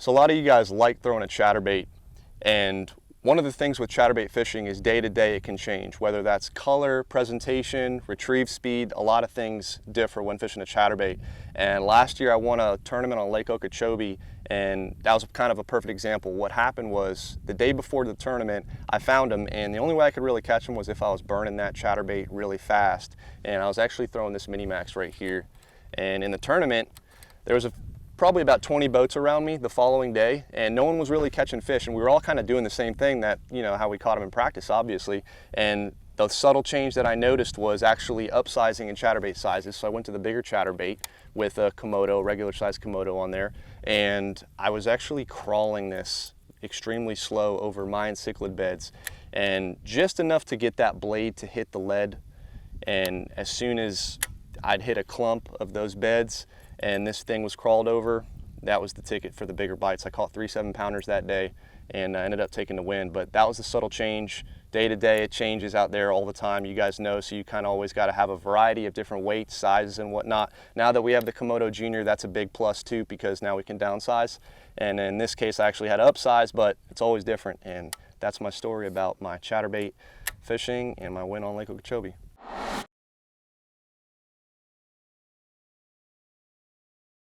So a lot of you guys like throwing a chatterbait, and one of the things with chatterbait fishing is day to day it can change, whether that's color, presentation, retrieve speed. A lot of things differ when fishing a chatterbait. And last year I won a tournament on Lake Okeechobee, and that was kind of a perfect example. What happened was the day before the tournament I found him, and the only way I could really catch him was if I was burning that chatterbait really fast. And I was actually throwing this mini max right here. And in the tournament there was probably about 20 boats around me the following day, and no one was really catching fish, and we were all kind of doing the same thing, that, you know, how we caught them in practice, obviously. And the subtle change that I noticed was actually upsizing in chatterbait sizes. So I went to the bigger chatterbait with a Komodo, regular size Komodo on there, and I was actually crawling this extremely slow over mine cichlid beds, and just enough to get that blade to hit the lead. And as soon as I'd hit a clump of those beds and this thing was crawled over, that was the ticket for the bigger bites. I caught 3 7-pounders that day, and I ended up taking the win. But that was the subtle change. Day to day it changes out there all the time, you guys know, so you kind of always got to have a variety of different weights, sizes, and whatnot. Now that we have the Komodo Junior, that's a big plus too, because now we can downsize. And in this case I actually had to upsize, but it's always different. And that's my story about my chatterbait fishing and my win on Lake Okeechobee.